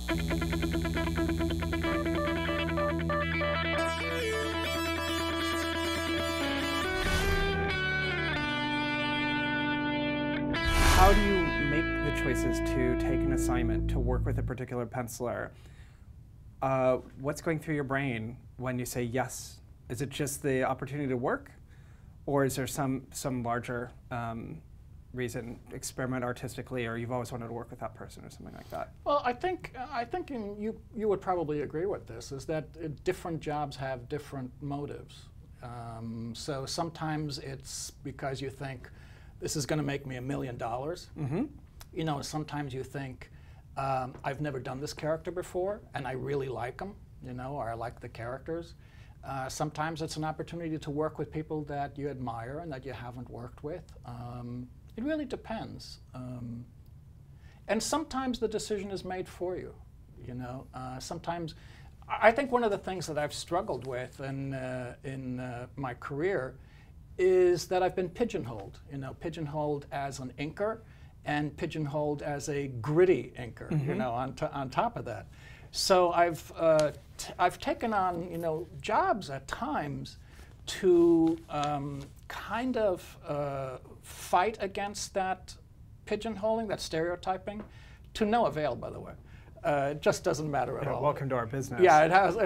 How do you make the choices to take an assignment, to work with a particular penciler? What's going through your brain when you say yes? Is it just the opportunity to work? Or is there some larger reason, experiment artistically, or you've always wanted to work with that person or something like that? Well, I think you would probably agree with this, is that different jobs have different motives. So sometimes it's because you think, this is going to make me $1 million. Mm-hmm. You know, sometimes you think, I've never done this character before, and I really like them, you know, or I like the characters. Sometimes it's an opportunity to work with people that you admire and that you haven't worked with. It really depends. And sometimes the decision is made for you, you know. Sometimes, I think one of the things that I've struggled with in my career is that I've been pigeonholed, you know, pigeonholed as an inker and pigeonholed as a gritty inker, mm-hmm. you know, on top of that. So I've taken on, you know, jobs at times to kind of fight against that pigeonholing, that stereotyping, to no avail, by the way. It just doesn't matter at all. Welcome to our business. Yeah, it has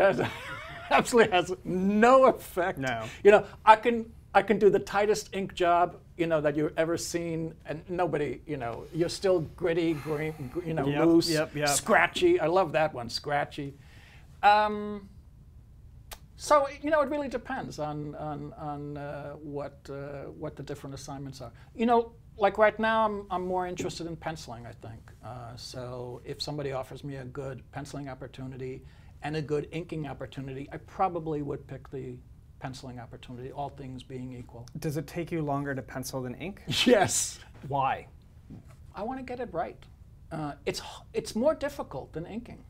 absolutely has no effect. No. You know, I can do the tightest ink job, you know, that you've ever seen, and nobody, you know, you're still gritty, green, you know, yep, loose, yep. scratchy. I love that one, scratchy. So, you know, it really depends on what the different assignments are. You know, like right now, I'm more interested in penciling, I think. So if somebody offers me a good penciling opportunity and a good inking opportunity, I probably would pick the penciling opportunity, all things being equal. Does it take you longer to pencil than ink? Yes. Why? I want to get it right. It's more difficult than inking.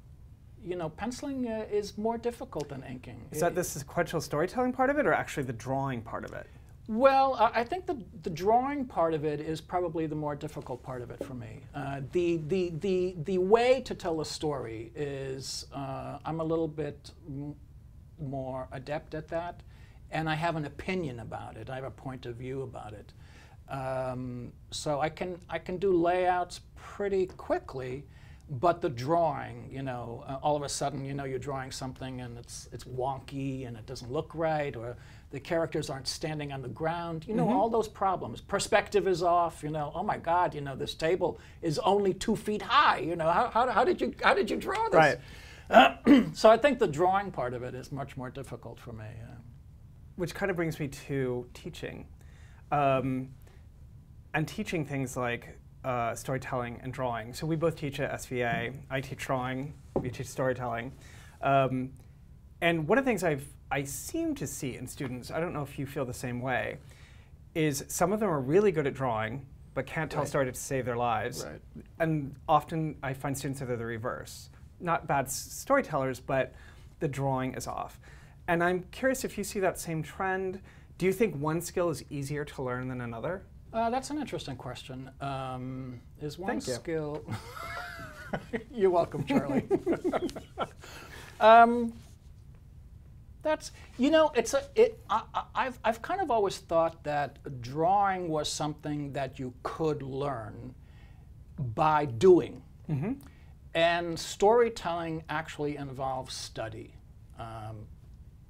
You know, penciling is more difficult than inking. Is that the sequential storytelling part of it, or actually the drawing part of it? Well, I think the drawing part of it is probably the more difficult part of it for me. The way to tell a story is, I'm a little bit more adept at that, and I have an opinion about it. I have a point of view about it. So I can do layouts pretty quickly, but the drawing, you know, all of a sudden, you know, you're drawing something and it's wonky and it doesn't look right, or the characters aren't standing on the ground. You know, mm-hmm. all those problems. Perspective is off. You know, oh my God, you know, this table is only 2 feet high. You know, how did you draw this? Right. So I think the drawing part of it is much more difficult for me. Which kind of brings me to teaching. And teaching things like storytelling and drawing. So we both teach at SVA. I teach drawing, you teach storytelling. And one of the things I seem to see in students, I don't know if you feel the same way, is some of them are really good at drawing, but can't tell a story to save their lives. Right. And often I find students that are the reverse. Not bad storytellers, but the drawing is off. And I'm curious if you see that same trend. Do you think one skill is easier to learn than another? That's an interesting question. Is one Thank you. skill... You're welcome, Charlie. That's, you know, I've kind of always thought that drawing was something that you could learn by doing. Mm-hmm. And storytelling actually involves study.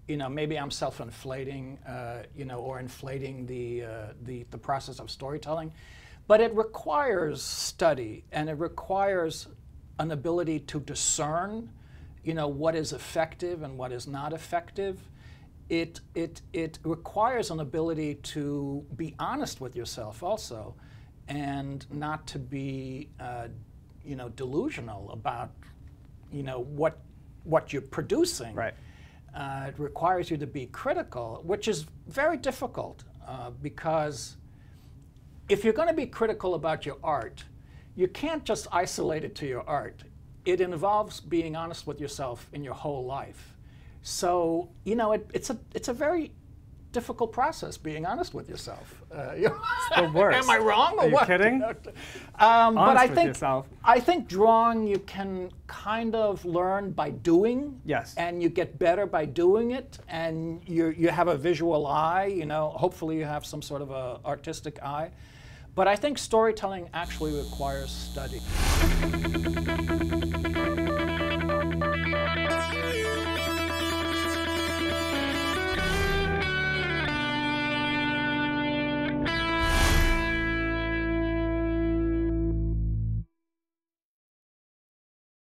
You know, maybe I'm self-inflating, you know, or inflating the process of storytelling, but it requires study, and it requires an ability to discern, you know, what is effective and what is not effective. It requires an ability to be honest with yourself also, and not to be, you know, delusional about, you know, what you're producing. Right. It requires you to be critical, which is very difficult because if you're going to be critical about your art, you can't just isolate it to your art. It involves being honest with yourself in your whole life. So, you know, it's a very difficult process, being honest with yourself. It's the worst. Am I wrong or Are you what? kidding? But Honest with yourself. I think drawing you can kind of learn by doing. Yes. And you get better by doing it, and you have a visual eye. You know, hopefully you have some sort of a artistic eye. But I think storytelling actually requires study.